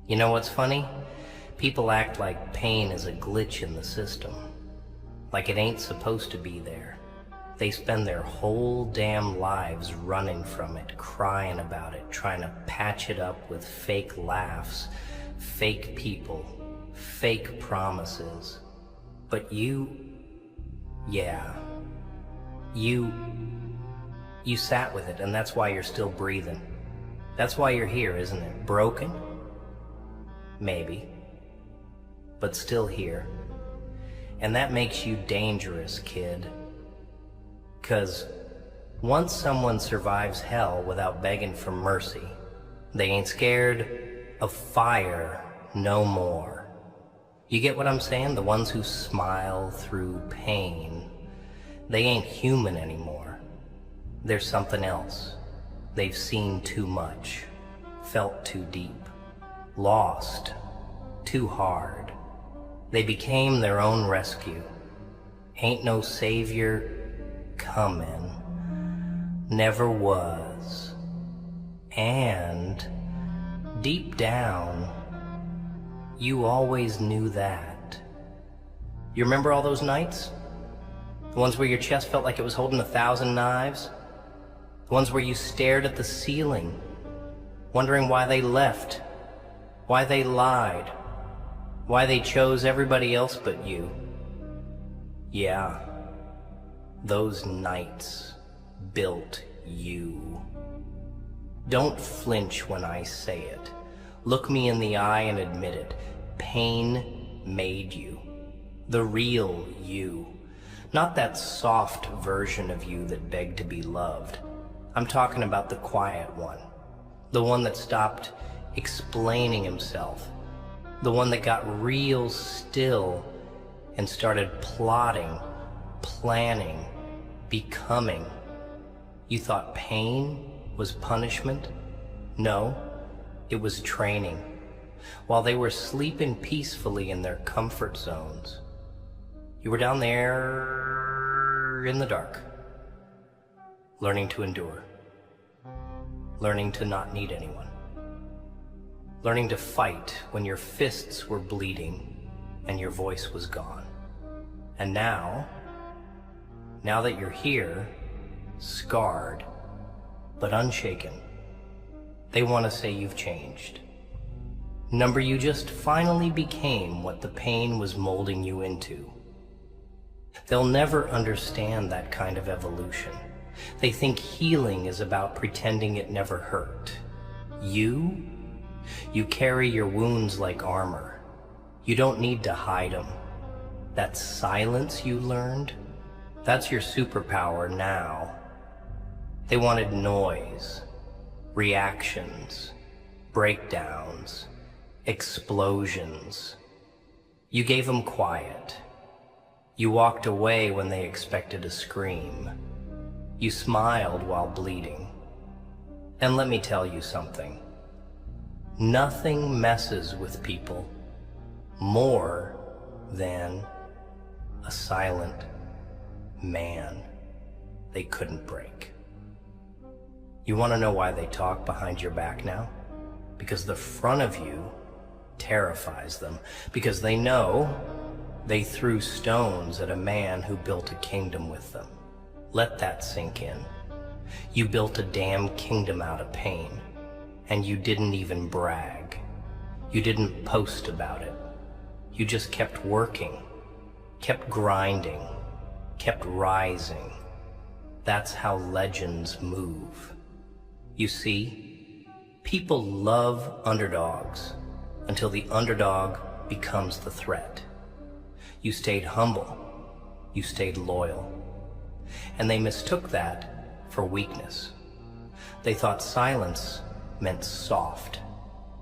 You know what's funny? People act like pain is a glitch in the system. Like it ain't supposed to be there. They spend their whole damn lives running from it, crying about it, trying to patch it up with fake laughs, fake people, fake promises. But yeah, you sat with it, and that's why you're still breathing. That's why you're here, isn't it? Broken? Maybe. But still here. And that makes you dangerous, kid. 'Cause once someone survives hell without begging for mercy, they ain't scared of fire no more. You get what I'm saying? The ones who smile through pain, they ain't human anymore. They're something else. They've seen too much, felt too deep, lost too hard. They became their own rescue. Ain't no savior coming, never was. And deep down, you always knew that. You remember all those nights? The ones where your chest felt like it was holding 1,000 knives? The ones where you stared at the ceiling, wondering why they left, why they lied, why they chose everybody else but you. Yeah, those nights built you. Don't flinch when I say it. Look me in the eye and admit it. Pain made you. The real you. Not that soft version of you that begged to be loved. I'm talking about the quiet one. The one that stopped explaining himself. The one that got real still and started plotting, planning, becoming. You thought pain was punishment? No, it was training. While they were sleeping peacefully in their comfort zones, you were down there in the dark, learning to endure, learning to not need anyone, learning to fight when your fists were bleeding and your voice was gone. And now that you're here, scarred, but unshaken, they want to say you've changed. Number, you just finally became what the pain was molding you into. They'll never understand that kind of evolution. They think healing is about pretending it never hurt. You carry your wounds like armor. You don't need to hide them. That silence you learned, that's your superpower now. They wanted noise, reactions, breakdowns, explosions. You gave them quiet. You walked away when they expected a scream. You smiled while bleeding. And let me tell you something. Nothing messes with people more than a silent man they couldn't break. You want to know why they talk behind your back now? Because the front of you terrifies them. Because they know they threw stones at a man who built a kingdom with them. Let that sink in. You built a damn kingdom out of pain, and you didn't even brag. You didn't post about it. You just kept working, kept grinding, kept rising. That's how legends move. You see, people love underdogs until the underdog becomes the threat. You stayed humble, you stayed loyal, and they mistook that for weakness. They thought silence meant soft.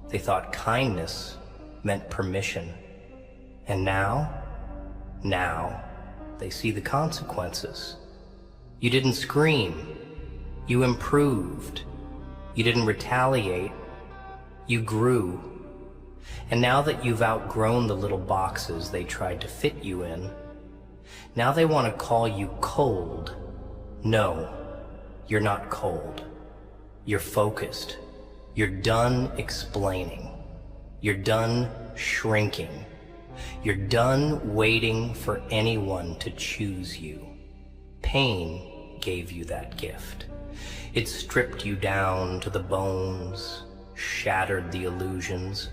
They thought kindness meant permission. And now they see the consequences. You didn't scream, you improved. You didn't retaliate, you grew. And now that you've outgrown the little boxes they tried to fit you in, now they want to call you cold. No, you're not cold. You're focused. You're done explaining. You're done shrinking. You're done waiting for anyone to choose you. Pain gave you that gift. It stripped you down to the bones, shattered the illusions,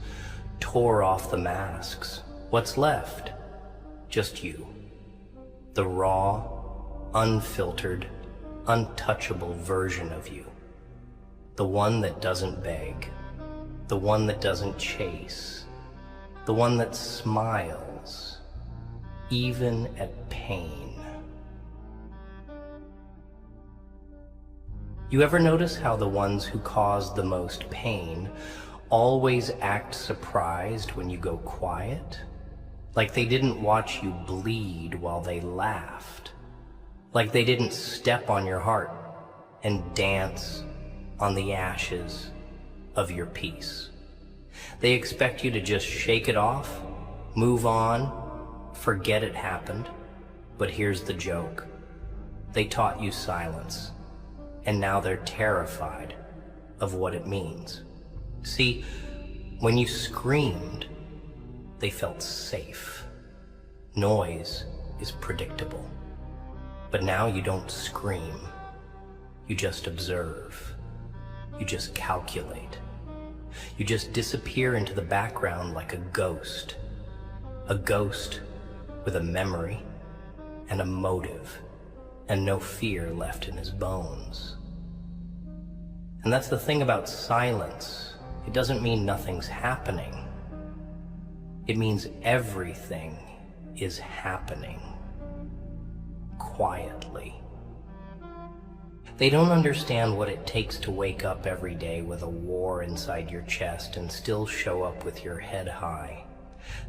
tore off the masks. What's left? Just you. The raw, unfiltered, untouchable version of you. The one that doesn't beg. The one that doesn't chase. The one that smiles, even at pain. You ever notice how the ones who cause the most pain always act surprised when you go quiet? Like they didn't watch you bleed while they laughed. Like they didn't step on your heart and dance on the ashes of your peace. They expect you to just shake it off, move on, forget it happened. But here's the joke. They taught you silence, and now they're terrified of what it means. See, when you screamed, they felt safe. Noise is predictable. But now you don't scream. You just observe. You just calculate. You just disappear into the background like a ghost. A ghost with a memory and a motive and no fear left in his bones. And that's the thing about silence. It doesn't mean nothing's happening. It means everything is happening quietly. They don't understand what it takes to wake up every day with a war inside your chest and still show up with your head high.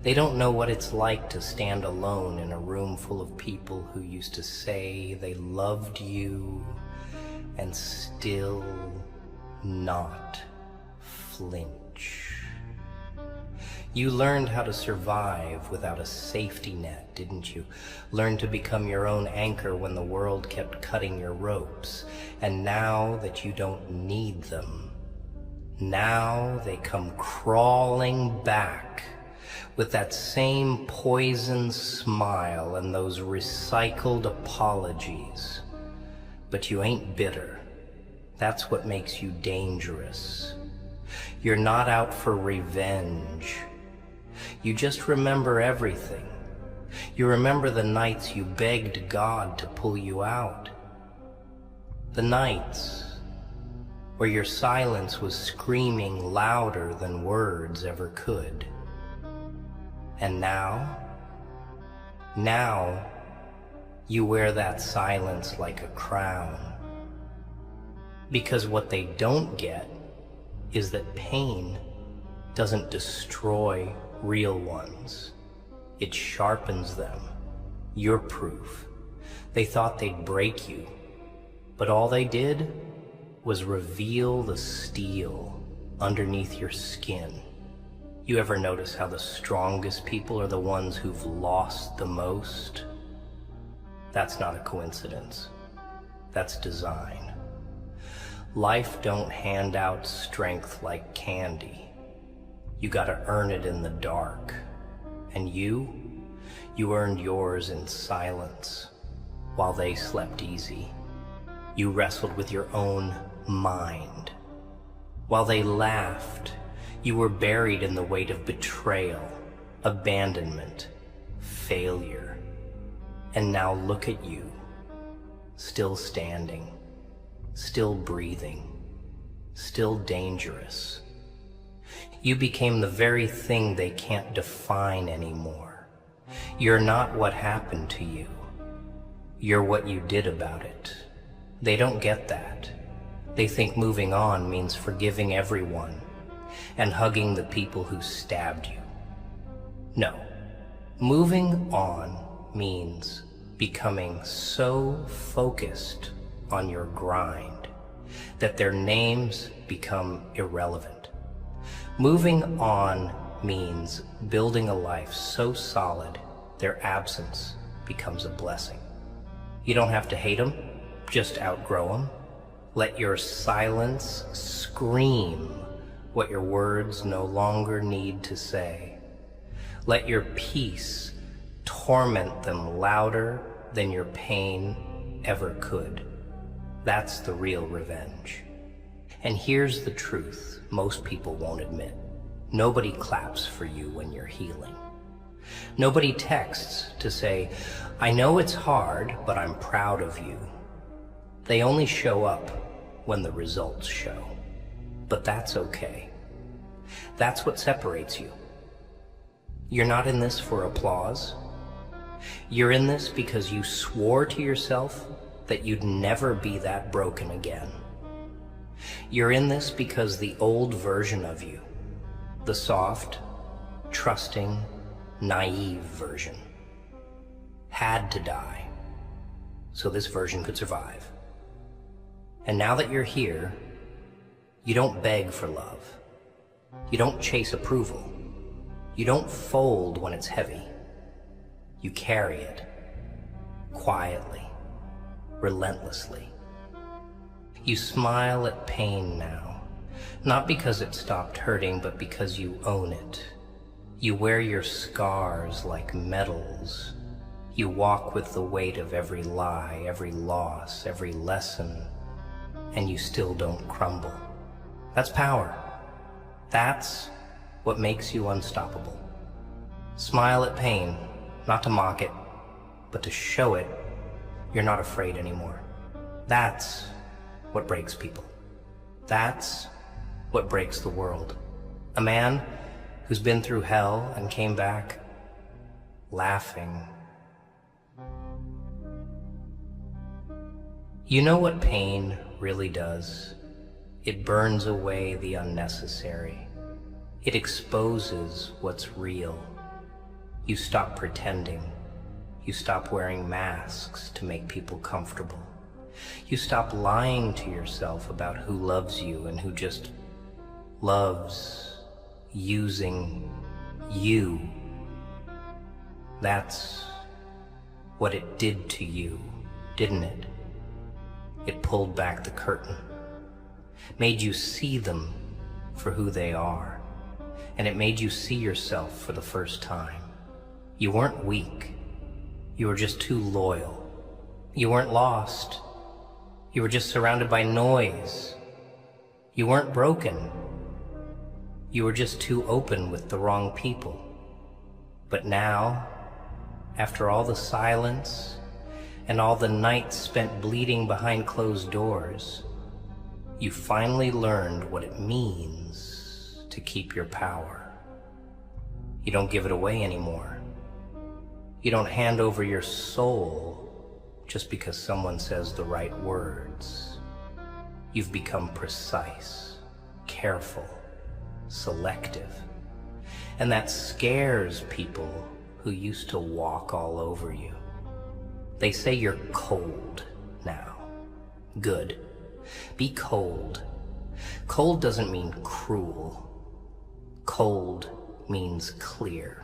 They don't know what it's like to stand alone in a room full of people who used to say they loved you and still not flinch. You learned how to survive without a safety net, didn't you? Learned to become your own anchor when the world kept cutting your ropes. And now that you don't need them, now they come crawling back with that same poison smile and those recycled apologies. But you ain't bitter. That's what makes you dangerous. You're not out for revenge. You just remember everything. You remember the nights you begged God to pull you out. The nights where your silence was screaming louder than words ever could. And now you wear that silence like a crown. Because what they don't get is that pain doesn't destroy real ones. It sharpens them. You're proof. They thought they'd break you, but all they did was reveal the steel underneath your skin. You ever notice how the strongest people are the ones who've lost the most? That's not a coincidence. That's design. Life don't hand out strength like candy. You gotta earn it in the dark. And you earned yours in silence while they slept easy. You wrestled with your own mind. While they laughed, you were buried in the weight of betrayal, abandonment, failure. And now look at you, still standing, still breathing, still dangerous. You became the very thing they can't define anymore. You're not what happened to you. You're what you did about it. They don't get that. They think moving on means forgiving everyone and hugging the people who stabbed you. No. Moving on means becoming so focused on your grind that their names become irrelevant. Moving on means building a life so solid their absence becomes a blessing. You don't have to hate them, just outgrow them. Let your silence scream what your words no longer need to say. Let your peace torment them louder than your pain ever could. That's the real revenge. And here's the truth most people won't admit. Nobody claps for you when you're healing. Nobody texts to say, I know it's hard, but I'm proud of you. They only show up when the results show. But that's okay. That's what separates you. You're not in this for applause. You're in this because you swore to yourself that you'd never be that broken again. You're in this because the old version of you, the soft, trusting, naive version, had to die so this version could survive. And now that you're here, you don't beg for love. You don't chase approval. You don't fold when it's heavy. You carry it quietly, relentlessly. You smile at pain now, not because it stopped hurting, but because you own it. You wear your scars like medals. You walk with the weight of every lie, every loss, every lesson, and you still don't crumble. That's power. That's what makes you unstoppable. Smile at pain, not to mock it, but to show it you're not afraid anymore. That's what breaks people. That's what breaks the world. A man who's been through hell and came back laughing. You know what pain really does? It burns away the unnecessary. It exposes what's real. You stop pretending. You stop wearing masks to make people comfortable. You stop lying to yourself about who loves you and who just loves using you. That's what it did to you, didn't it? It pulled back the curtain, made you see them for who they are, and it made you see yourself for the first time. You weren't weak. You were just too loyal. You weren't lost. You were just surrounded by noise. You weren't broken. You were just too open with the wrong people. But now, after all the silence and all the nights spent bleeding behind closed doors, you finally learned what it means to keep your power. You don't give it away anymore. You don't hand over your soul just because someone says the right words. You've become precise, careful, selective. And that scares people who used to walk all over you. They say you're cold now. Good. Be cold. Cold doesn't mean cruel. Cold means clear.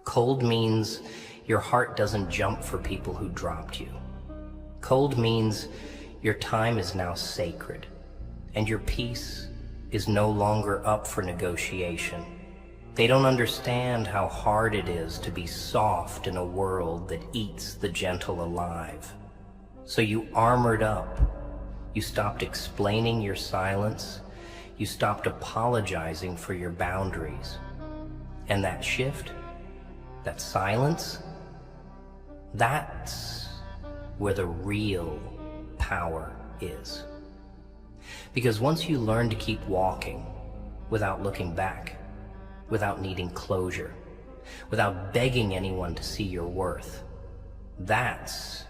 Cold means your heart doesn't jump for people who dropped you. Cold means your time is now sacred, and your peace is no longer up for negotiation. They don't understand how hard it is to be soft in a world that eats the gentle alive. So you armored up. You stopped explaining your silence. You stopped apologizing for your boundaries. And that shift, that silence, that's where the real power is. Because once you learn to keep walking without looking back, without needing closure, without begging anyone to see your worth, that's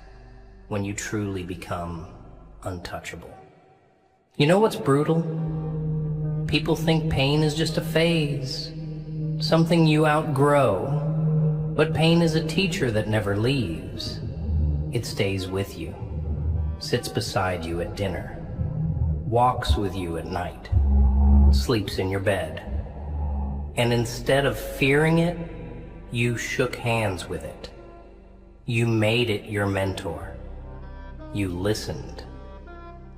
when you truly become untouchable. You know what's brutal? People think pain is just a phase, something you outgrow. But pain is a teacher that never leaves. It stays with you, sits beside you at dinner, walks with you at night, sleeps in your bed. And instead of fearing it, you shook hands with it. You made it your mentor. You listened.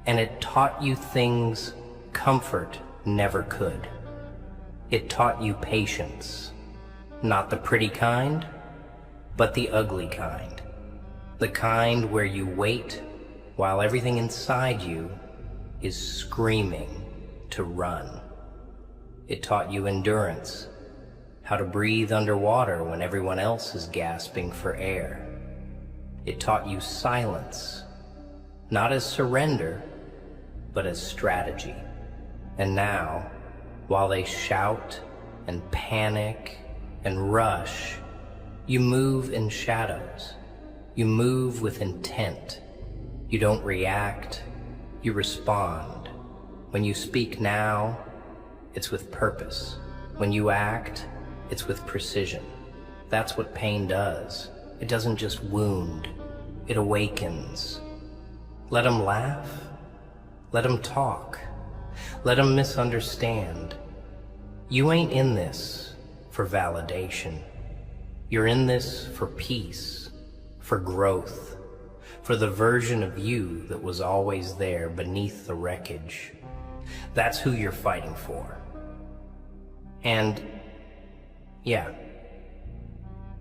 And it taught you things comfort never could. It taught you patience, not the pretty kind, but the ugly kind. The kind where you wait while everything inside you is screaming to run. It taught you endurance, how to breathe underwater when everyone else is gasping for air. It taught you silence, not as surrender, but as strategy. And now, while they shout and panic and rush, you move in shadows. You move with intent. You don't react, you respond. When you speak now, it's with purpose. When you act, it's with precision. That's what pain does. It doesn't just wound, it awakens. Let them laugh. Let them talk. Let them misunderstand. You ain't in this for validation. You're in this for peace, for growth, for the version of you that was always there beneath the wreckage. That's who you're fighting for. And yeah,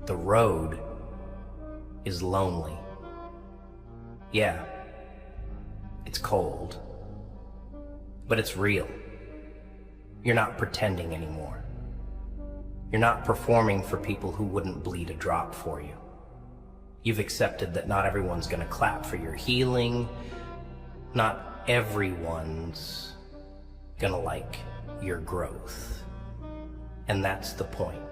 the road is lonely. Yeah, it's cold, but it's real. You're not pretending anymore. You're not performing for people who wouldn't bleed a drop for you. You've accepted that not everyone's gonna clap for your healing. Not everyone's gonna like your growth. And that's the point.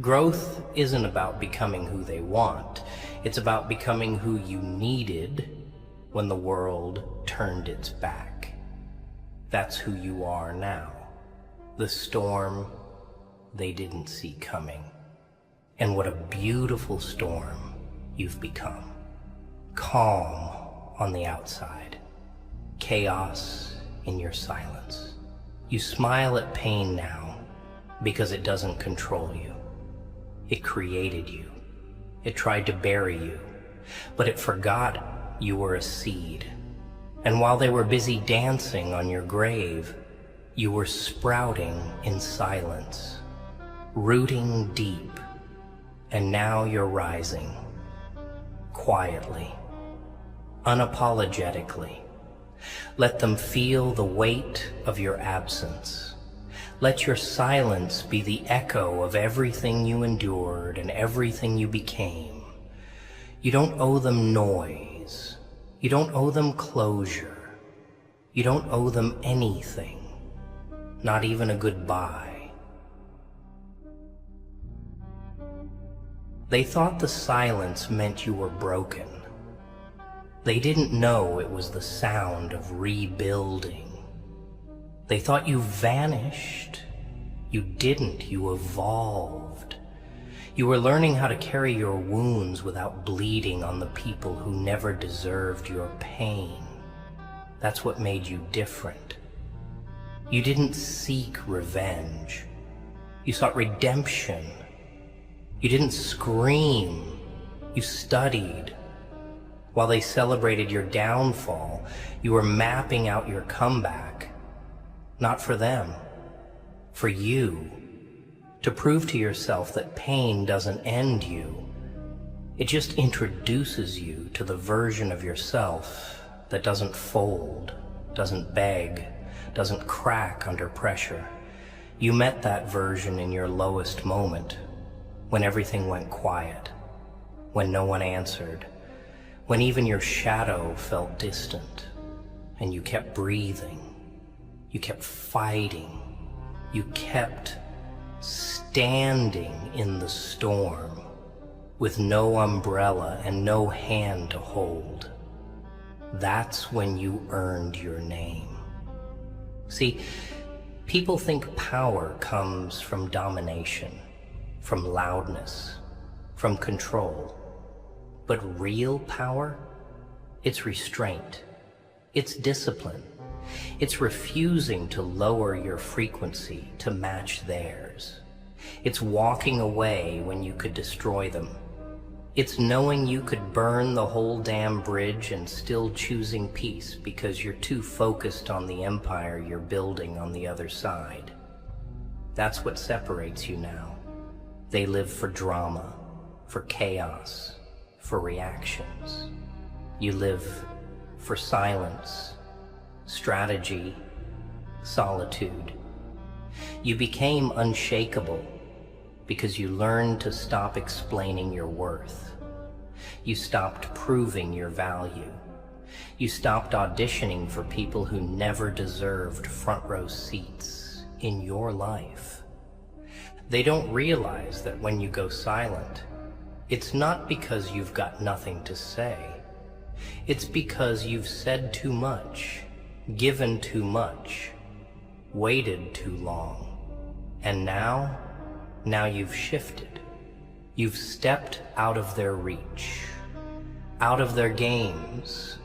Growth isn't about becoming who they want. It's about becoming who you needed when the world turned its back. That's who you are now. The storm they didn't see coming. And what a beautiful storm you've become. Calm on the outside. Chaos in your silence. You smile at pain now because it doesn't control you. It created you. It tried to bury you, but it forgot you were a seed. And while they were busy dancing on your grave, you were sprouting in silence, rooting deep, and now you're rising, quietly, unapologetically. Let them feel the weight of your absence. Let your silence be the echo of everything you endured and everything you became. You don't owe them noise. You don't owe them closure. You don't owe them anything, not even a goodbye. They thought the silence meant you were broken. They didn't know it was the sound of rebuilding. They thought you vanished. You didn't, you evolved. You were learning how to carry your wounds without bleeding on the people who never deserved your pain. That's what made you different. You didn't seek revenge. You sought redemption. You didn't scream. You studied. While they celebrated your downfall, you were mapping out your comeback. Not for them, for you, to prove to yourself that pain doesn't end you. It just introduces you to the version of yourself that doesn't fold, doesn't beg, doesn't crack under pressure. You met that version in your lowest moment, when everything went quiet, when no one answered, when even your shadow felt distant, and you kept breathing. You kept fighting. You kept standing in the storm with no umbrella and no hand to hold. That's when you earned your name. See, people think power comes from domination, from loudness, from control. But real power, it's restraint, it's discipline. It's refusing to lower your frequency to match theirs. It's walking away when you could destroy them. It's knowing you could burn the whole damn bridge and still choosing peace because you're too focused on the empire you're building on the other side. That's what separates you now. They live for drama, for chaos, for reactions. You live for silence, strategy, solitude. You became unshakable because you learned to stop explaining your worth. You stopped proving your value. You stopped auditioning for people who never deserved front row seats in your life. They don't realize that when you go silent, it's not because you've got nothing to say. It's because you've said too much, given too much, waited too long. And now you've shifted. You've stepped out of their reach, out of their games,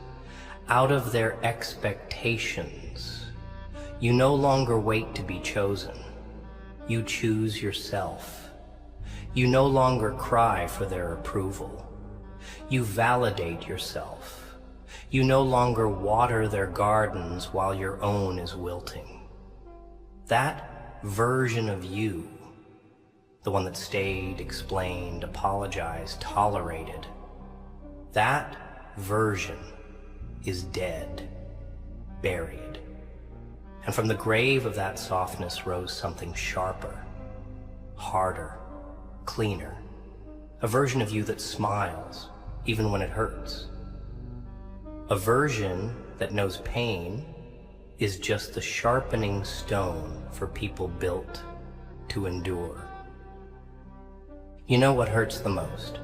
out of their expectations. You no longer wait to be chosen. You choose yourself. You no longer cry for their approval. You validate yourself. You no longer water their gardens while your own is wilting. That version of you, the one that stayed, explained, apologized, tolerated, that version is dead, buried. And from the grave of that softness rose something sharper, harder, cleaner, a version of you that smiles even when it hurts. A version that knows pain is just the sharpening stone for people built to endure. You know what hurts the most?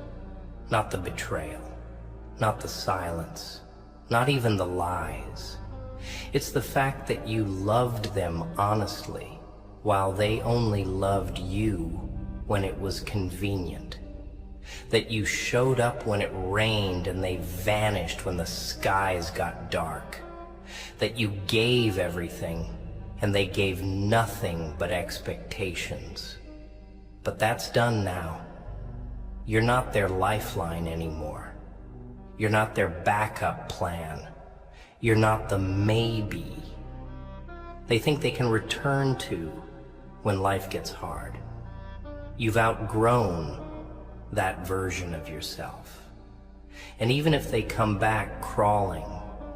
Not the betrayal, not the silence, not even the lies. It's the fact that you loved them honestly, while they only loved you when it was convenient. That you showed up when it rained and they vanished when the skies got dark. That you gave everything and they gave nothing but expectations. But that's done now. You're not their lifeline anymore. You're not their backup plan. You're not the maybe they think they can return to when life gets hard. You've outgrown that version of yourself. And even if they come back crawling,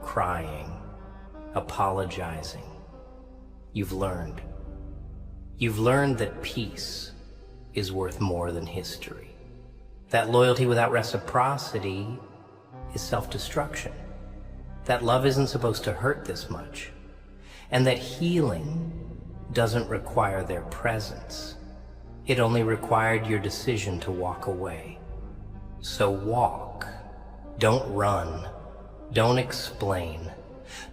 crying, apologizing, you've learned. You've learned that peace is worth more than history. That loyalty without reciprocity is self-destruction. That love isn't supposed to hurt this much. And that healing doesn't require their presence. It only required your decision to walk away. So walk. Don't run. Don't explain.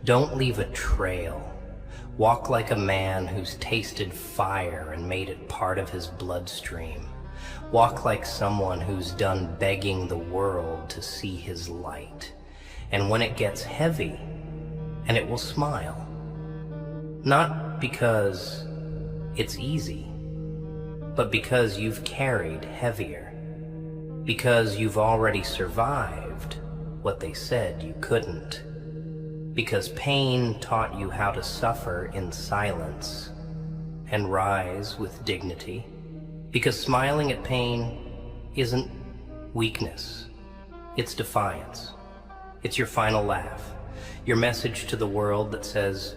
Don't leave a trail. Walk like a man who's tasted fire and made it part of his bloodstream. Walk like someone who's done begging the world to see his light. And when it gets heavy, and it will smile. Not because it's easy, but because you've carried heavier. Because you've already survived what they said you couldn't. Because pain taught you how to suffer in silence and rise with dignity. Because smiling at pain isn't weakness, it's defiance. It's your final laugh, your message to the world that says,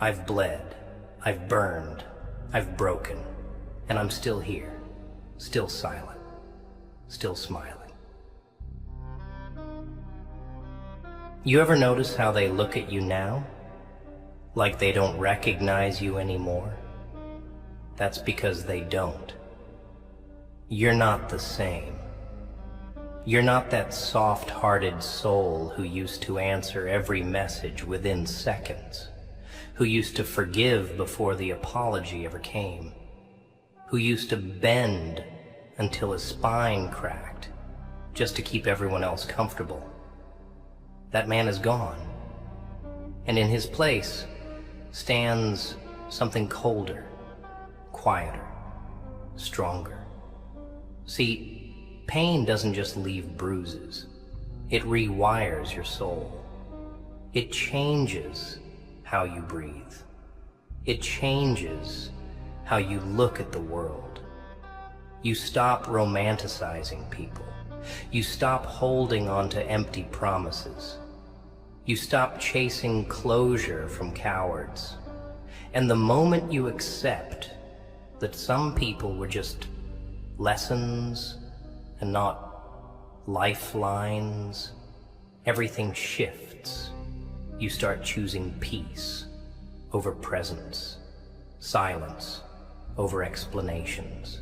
I've bled, I've burned, I've broken, and I'm still here, still silent, still smiling. You ever notice how they look at you now? Like they don't recognize you anymore? That's because they don't. You're not the same. You're not that soft-hearted soul who used to answer every message within seconds, who used to forgive before the apology ever came, who used to bend until his spine cracked just to keep everyone else comfortable. That man is gone, and in his place stands something colder, quieter, stronger. See, pain doesn't just leave bruises. It rewires your soul. It changes how you breathe. It changes how you look at the world. You stop romanticizing people. You stop holding on to empty promises. You stop chasing closure from cowards. And the moment you accept that some people were just lessons and not lifelines, everything shifts. You start choosing peace over presence, silence over explanations,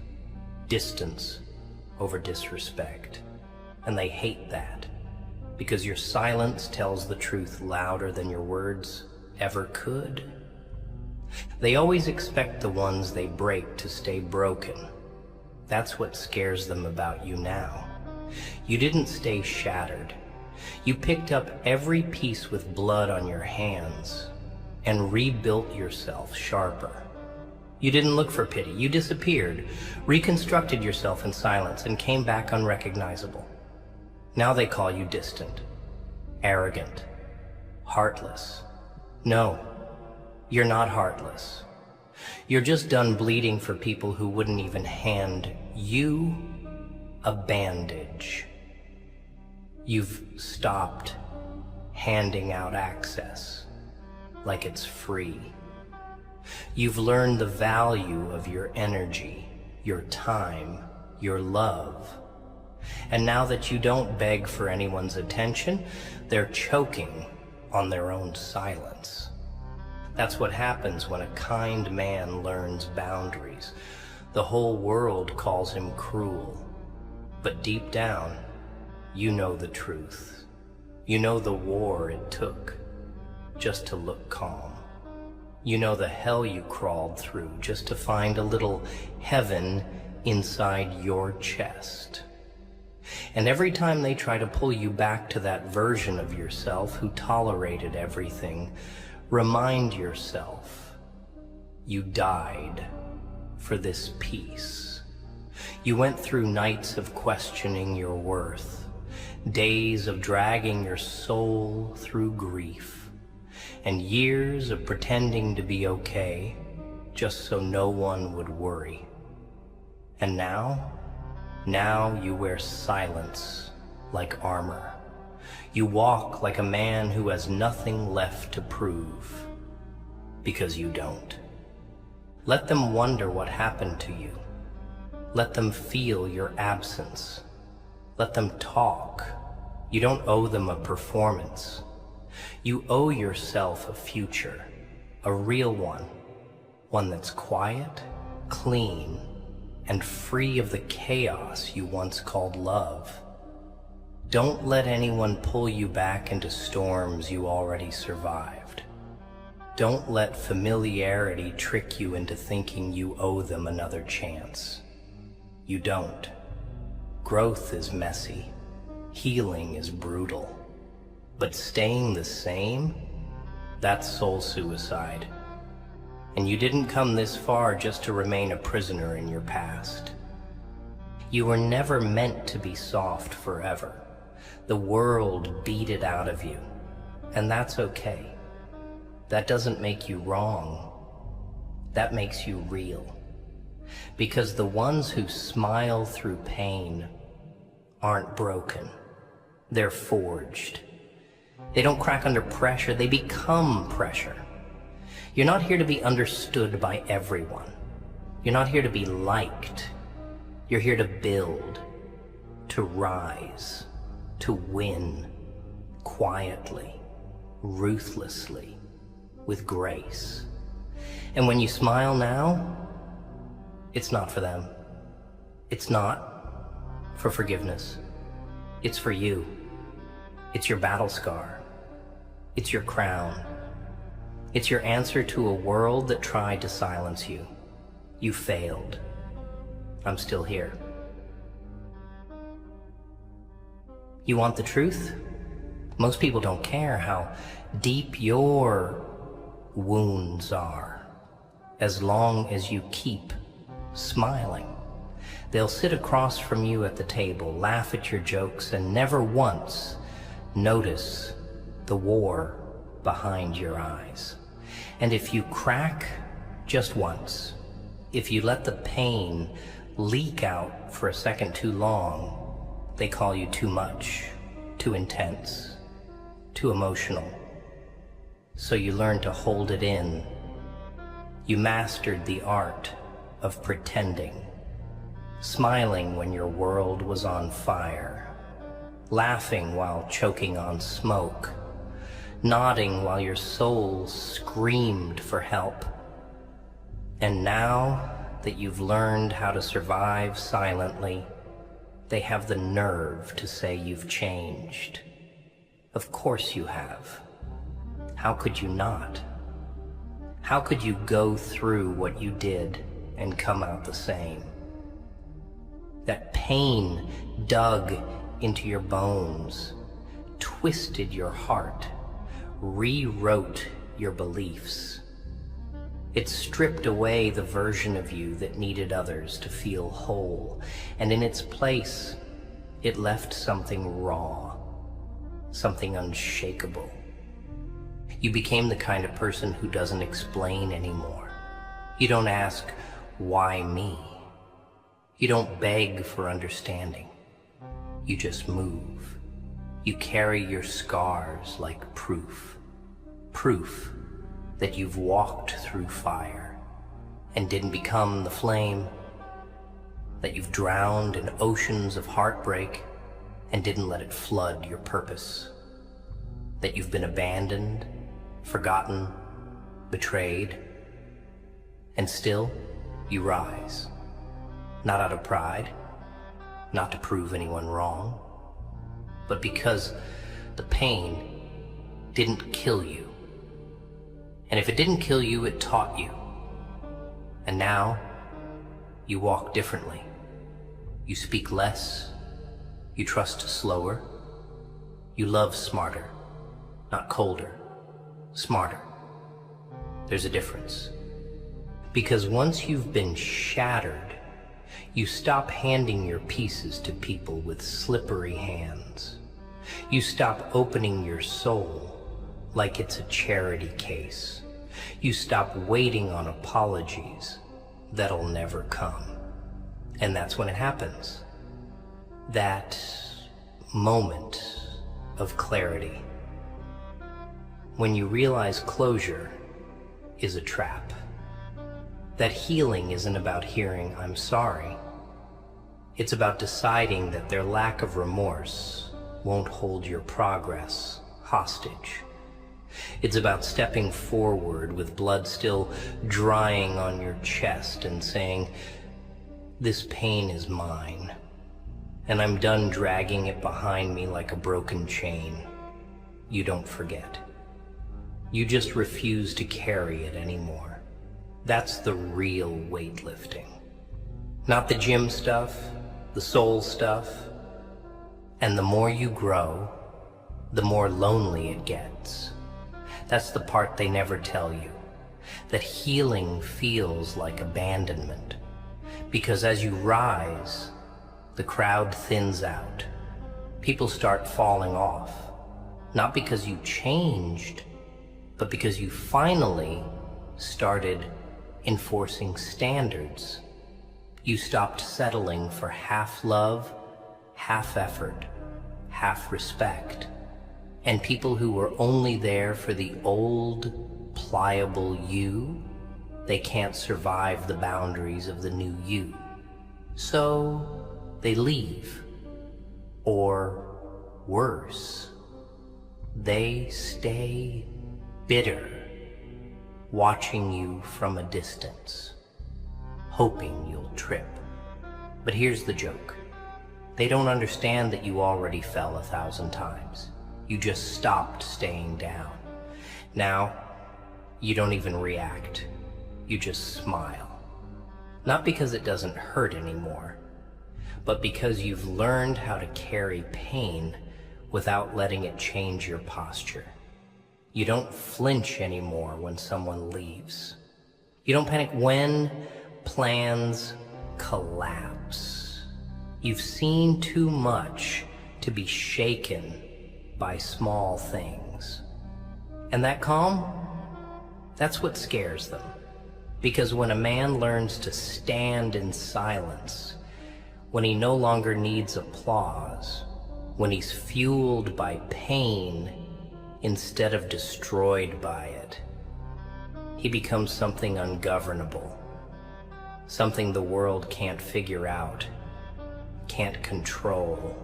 distance over disrespect. And they hate that, because your silence tells the truth louder than your words ever could. They always expect the ones they break to stay broken. That's what scares them about you now. You didn't stay shattered. You picked up every piece with blood on your hands and rebuilt yourself sharper. You didn't look for pity. You disappeared, reconstructed yourself in silence, and came back unrecognizable. Now they call you distant, arrogant, heartless. No, you're not heartless. You're just done bleeding for people who wouldn't even hand you a bandage. You've stopped handing out access like it's free. You've learned the value of your energy, your time, your love. And now that you don't beg for anyone's attention, they're choking on their own silence. That's what happens when a kind man learns boundaries. The whole world calls him cruel. But deep down, you know the truth. You know the war it took just to look calm. You know the hell you crawled through just to find a little heaven inside your chest. And every time they try to pull you back to that version of yourself who tolerated everything, remind yourself, you died for this peace. You went through nights of questioning your worth, days of dragging your soul through grief, and years of pretending to be okay just so no one would worry. And now you wear silence like armor. You walk like a man who has nothing left to prove, because you don't. Let them wonder what happened to you. Let them feel your absence. Let them talk. You don't owe them a performance. You owe yourself a future, a real one that's quiet, clean, and free of the chaos you once called love. Don't let anyone pull you back into storms you already survived. Don't let familiarity trick you into thinking you owe them another chance. You don't. Growth is messy. Healing is brutal. But staying the same, that's soul suicide. And you didn't come this far just to remain a prisoner in your past. You were never meant to be soft forever. The world beat it out of you, and that's okay. That doesn't make you wrong. That makes you real. Because the ones who smile through pain aren't broken. They're forged. They don't crack under pressure, they become pressure. You're not here to be understood by everyone. You're not here to be liked. You're here to build, to rise, to win, quietly, ruthlessly, with grace. And when you smile now, it's not for them. It's not for forgiveness. It's for you. It's your battle scar. It's your crown. It's your answer to a world that tried to silence you. You failed. I'm still here. You want the truth? Most people don't care how deep your wounds are, as long as you keep smiling. They'll sit across from you at the table, laugh at your jokes, and never once notice the war behind your eyes. And if you crack just once, if you let the pain leak out for a second too long, they call you too much, too intense, too emotional. So you learn to hold it in. You mastered the art of pretending, smiling when your world was on fire, laughing while choking on smoke, nodding while your soul screamed for help. And now that you've learned how to survive silently, they have the nerve to say you've changed. Of course you have. How could you not? How could you go through what you did and come out the same? That pain dug into your bones, twisted your heart, rewrote your beliefs. It stripped away the version of you that needed others to feel whole, and in its place, it left something raw, something unshakable. You became the kind of person who doesn't explain anymore. You don't ask, why me? You don't beg for understanding. You just move. You carry your scars like proof. Proof that you've walked through fire and didn't become the flame, that you've drowned in oceans of heartbreak and didn't let it flood your purpose, that you've been abandoned, forgotten, betrayed, and still you rise, not out of pride, not to prove anyone wrong, but because the pain didn't kill you. And if it didn't kill you, it taught you. And now you walk differently. You speak less, you trust slower, you love smarter, not colder, smarter. There's a difference. Because once you've been shattered, you stop handing your pieces to people with slippery hands. You stop opening your soul like it's a charity case. You stop waiting on apologies that'll never come. And that's when it happens. That moment of clarity. When you realize closure is a trap. That healing isn't about hearing, I'm sorry. It's about deciding that their lack of remorse won't hold your progress hostage. It's about stepping forward with blood still drying on your chest and saying, this pain is mine, and I'm done dragging it behind me like a broken chain. You don't forget. You just refuse to carry it anymore. That's the real weightlifting. Not the gym stuff, the soul stuff. And the more you grow, the more lonely it gets. That's the part they never tell you. That healing feels like abandonment. Because as you rise, the crowd thins out. People start falling off. Not because you changed, but because you finally started enforcing standards. You stopped settling for half love, half effort, half respect. And people who were only there for the old, pliable you, they can't survive the boundaries of the new you. So they leave. Or worse, they stay bitter, watching you from a distance, hoping you'll trip. But here's the joke. They don't understand that you already fell 1,000 times. You just stopped staying down. Now, you don't even react. You just smile. Not because it doesn't hurt anymore, but because you've learned how to carry pain without letting it change your posture. You don't flinch anymore when someone leaves. You don't panic when plans collapse. You've seen too much to be shaken by small things. And that calm, that's what scares them. Because when a man learns to stand in silence, when he no longer needs applause, when he's fueled by pain instead of destroyed by it, he becomes something ungovernable, something the world can't figure out, can't control,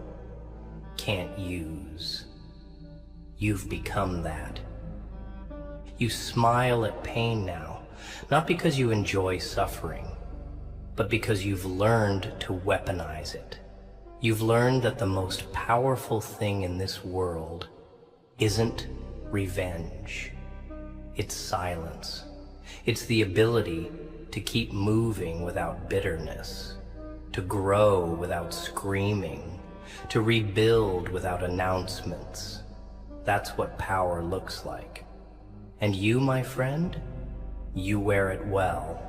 can't use. You've become that. You smile at pain now, not because you enjoy suffering, but because you've learned to weaponize it. You've learned that the most powerful thing in this world isn't revenge. It's silence. It's the ability to keep moving without bitterness, to grow without screaming, to rebuild without announcements. That's what power looks like. And you, my friend, you wear it well.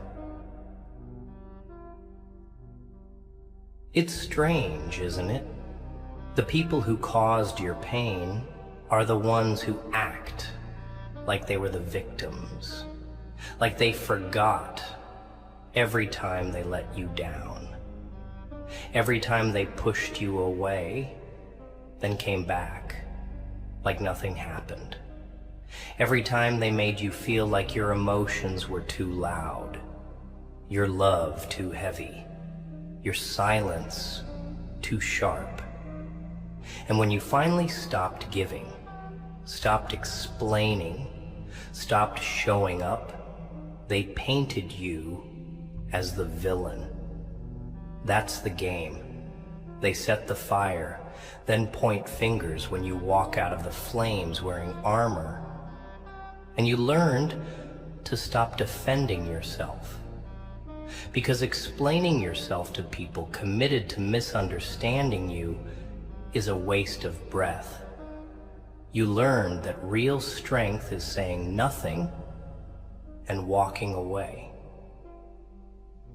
It's strange, isn't it? The people who caused your pain are the ones who act like they were the victims, like they forgot every time they let you down, every time they pushed you away, then came back like nothing happened. Every time they made you feel like your emotions were too loud, your love too heavy, your silence too sharp. And when you finally stopped giving, stopped explaining, stopped showing up, they painted you as the villain. That's the game. They set the fire, then point fingers when you walk out of the flames wearing armor. And you learned to stop defending yourself. Because explaining yourself to people committed to misunderstanding you is a waste of breath. You learned that real strength is saying nothing and walking away.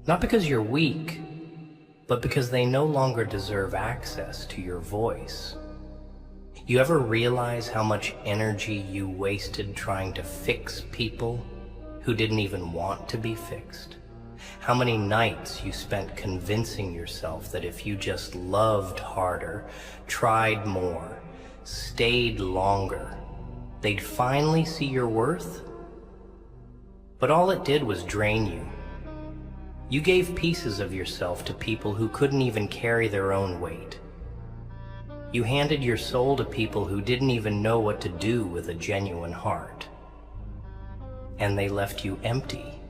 Not because you're weak, but because they no longer deserve access to your voice. You ever realize how much energy you wasted trying to fix people who didn't even want to be fixed? How many nights you spent convincing yourself that if you just loved harder, tried more, stayed longer, they'd finally see your worth? But all it did was drain you. You gave pieces of yourself to people who couldn't even carry their own weight. You handed your soul to people who didn't even know what to do with a genuine heart. And they left you empty,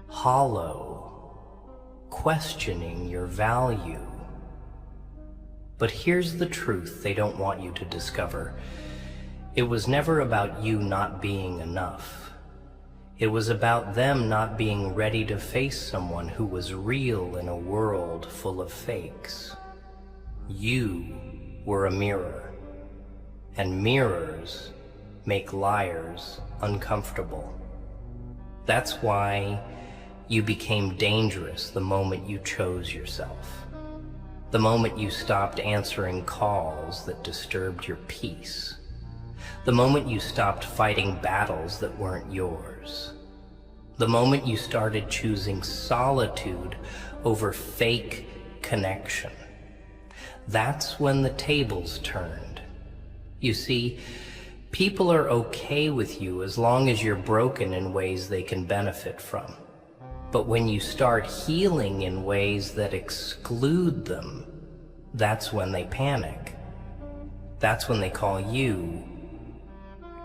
hollow, questioning your value. But here's the truth they don't want you to discover. It was never about you not being enough. It was about them not being ready to face someone who was real in a world full of fakes. You were a mirror, and mirrors make liars uncomfortable. That's why you became dangerous the moment you chose yourself, the moment you stopped answering calls that disturbed your peace, the moment you stopped fighting battles that weren't yours, the moment you started choosing solitude over fake connection. That's when the tables turned. You see, people are okay with you as long as you're broken in ways they can benefit from. But when you start healing in ways that exclude them, that's when they panic. That's when they call you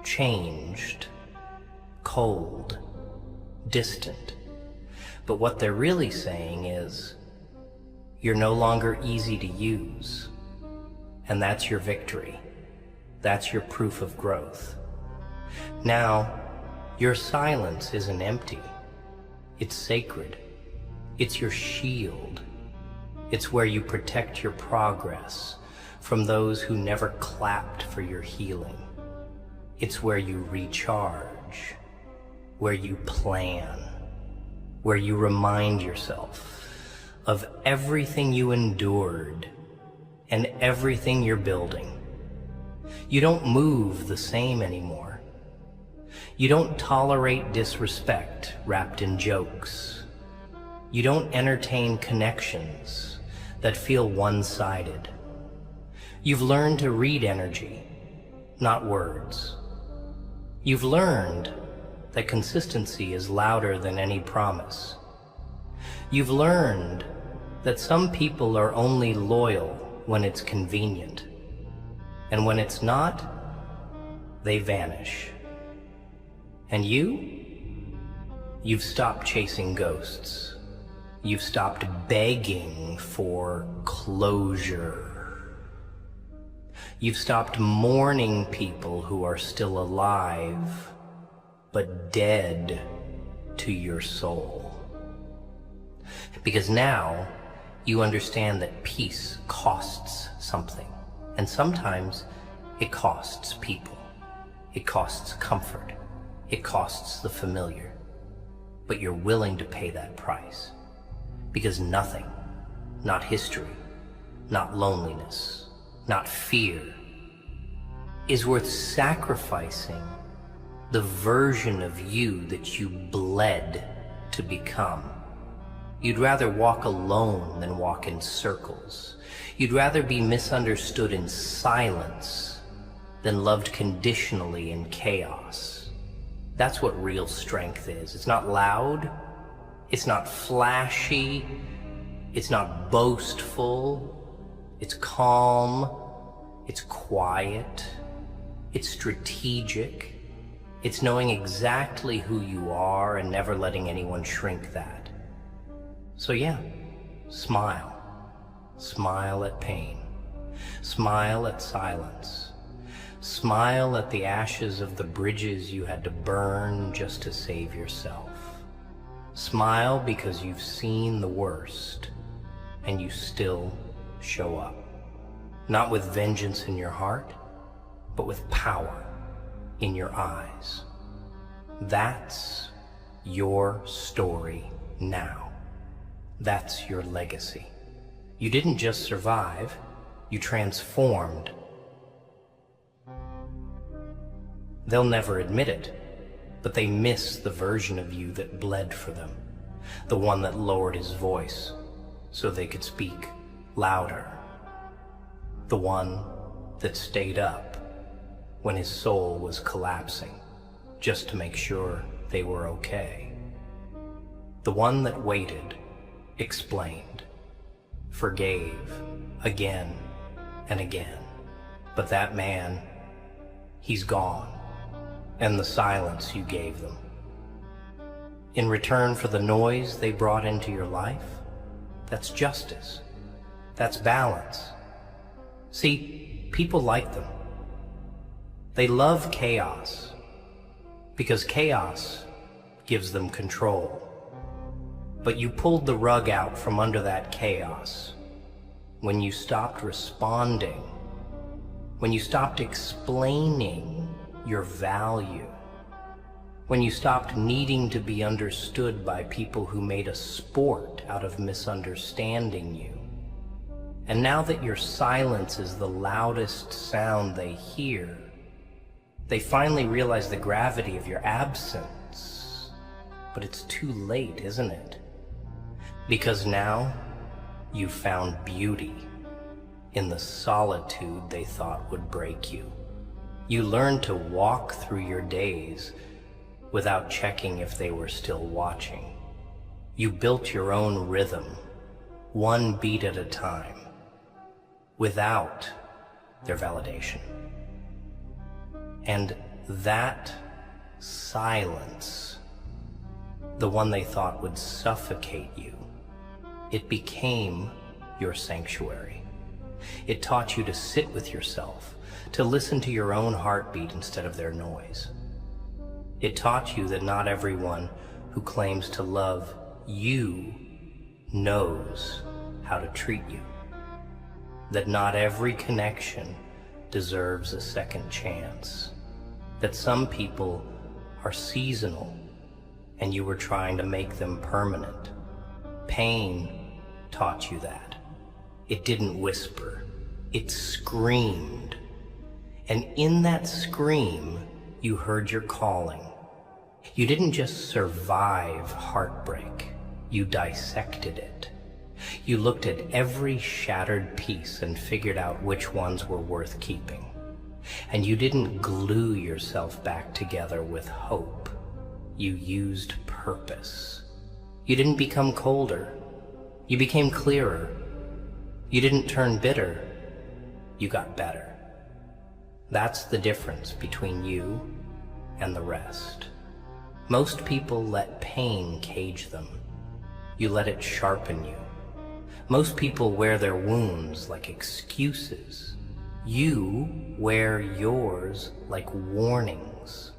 changed, cold, distant. But what they're really saying is, you're no longer easy to use. And that's your victory. That's your proof of growth. Now, your silence isn't empty. It's sacred. It's your shield. It's where you protect your progress from those who never clapped for your healing. It's where you recharge, where you plan, where you remind yourself, of everything you endured and everything you're building. You don't move the same anymore. You don't tolerate disrespect wrapped in jokes. You don't entertain connections that feel one-sided. You've learned to read energy, not words. You've learned that consistency is louder than any promise. You've learned that some people are only loyal when it's convenient, and when it's not, they vanish. And you've stopped chasing ghosts. You've stopped begging for closure. You've stopped mourning people who are still alive, but dead to your soul. Because now you understand that peace costs something, and sometimes it costs people. It costs comfort. It costs the familiar. But you're willing to pay that price. Because nothing, not history, not loneliness, not fear, is worth sacrificing the version of you that you bled to become. You'd rather walk alone than walk in circles. You'd rather be misunderstood in silence than loved conditionally in chaos. That's what real strength is. It's not loud. It's not flashy. It's not boastful. It's calm. It's quiet. It's strategic. It's knowing exactly who you are and never letting anyone shrink that. So yeah, smile. Smile at pain. Smile at silence. Smile at the ashes of the bridges you had to burn just to save yourself. Smile because you've seen the worst and you still show up. Not with vengeance in your heart, but with power in your eyes. That's your story now. That's your legacy. You didn't just survive, you transformed. They'll never admit it, but they miss the version of you that bled for them, the one that lowered his voice so they could speak louder, the one that stayed up when his soul was collapsing just to make sure they were okay, the one that waited, explained, forgave again and again. But that man, he's gone, and the silence you gave them. In return for the noise they brought into your life, that's justice. That's balance. See, people like them. They love chaos because chaos gives them control. But you pulled the rug out from under that chaos when you stopped responding, when you stopped explaining your value, when you stopped needing to be understood by people who made a sport out of misunderstanding you. And now that your silence is the loudest sound they hear, they finally realize the gravity of your absence. But it's too late, isn't it? Because now you've found beauty in the solitude they thought would break you. You learned to walk through your days without checking if they were still watching. You built your own rhythm, one beat at a time, without their validation. And that silence, the one they thought would suffocate you, it became your sanctuary. It taught you to sit with yourself, to listen to your own heartbeat instead of their noise. It taught you that not everyone who claims to love you knows how to treat you. That not every connection deserves a second chance. That some people are seasonal and you were trying to make them permanent. Pain taught you that. It didn't whisper, it screamed. And in that scream, you heard your calling. You didn't just survive heartbreak, you dissected it. You looked at every shattered piece and figured out which ones were worth keeping. And you didn't glue yourself back together with hope. You used purpose. You didn't become colder. You became clearer. You didn't turn bitter. You got better. That's the difference between you and the rest. Most people let pain cage them. You let it sharpen you. Most people wear their wounds like excuses. You wear yours like warnings.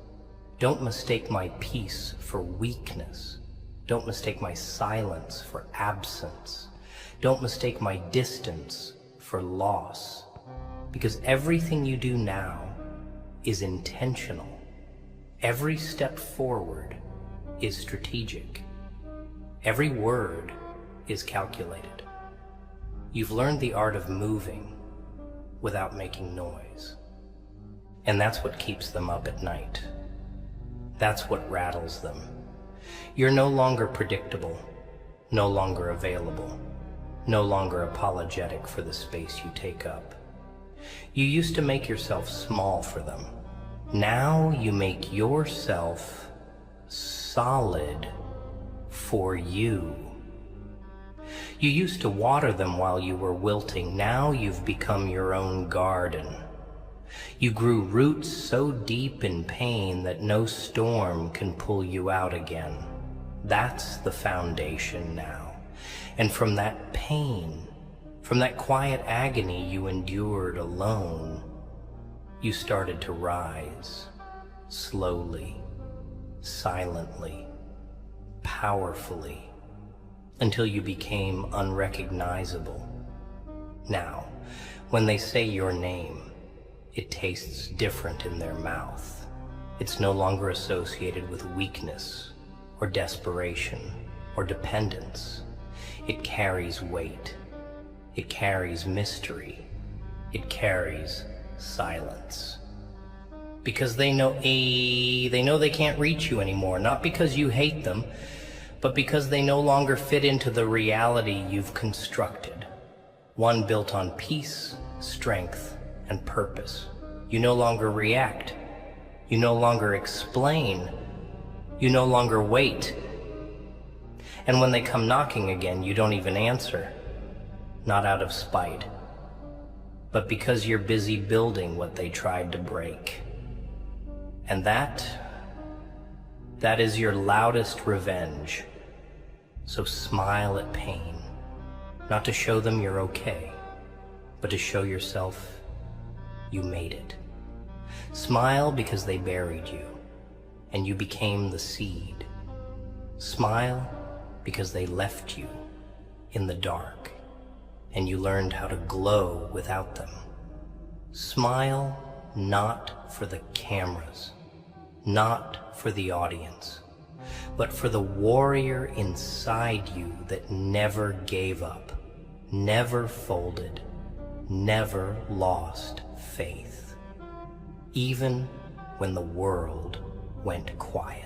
Don't mistake my peace for weakness. Don't mistake my silence for absence. Don't mistake my distance for loss. Because everything you do now is intentional. Every step forward is strategic. Every word is calculated. You've learned the art of moving without making noise. And that's what keeps them up at night. That's what rattles them. You're no longer predictable, no longer available, no longer apologetic for the space you take up. You used to make yourself small for them. Now you make yourself solid for you. You used to water them while you were wilting. Now you've become your own garden. You grew roots so deep in pain that no storm can pull you out again. That's the foundation now. And from that pain, from that quiet agony you endured alone, you started to rise, slowly, silently, powerfully, until you became unrecognizable. Now, when they say your name, it tastes different in their mouth. It's no longer associated with weakness, or desperation, or dependence. It carries weight. It carries mystery. It carries silence. Because they know they can't reach you anymore, not because you hate them, but because they no longer fit into the reality you've constructed. One built on peace, strength, and purpose. You no longer react. You no longer explain. You no longer wait. And when they come knocking again, you don't even answer. Not out of spite, but because you're busy building what they tried to break. And that is your loudest revenge. So smile at pain, not to show them you're okay, but to show yourself you made it. Smile because they buried you, and you became the seed. Smile because they left you in the dark, and you learned how to glow without them. Smile not for the cameras, not for the audience, but for the warrior inside you that never gave up, never folded, never lost faith, even when the world went quiet.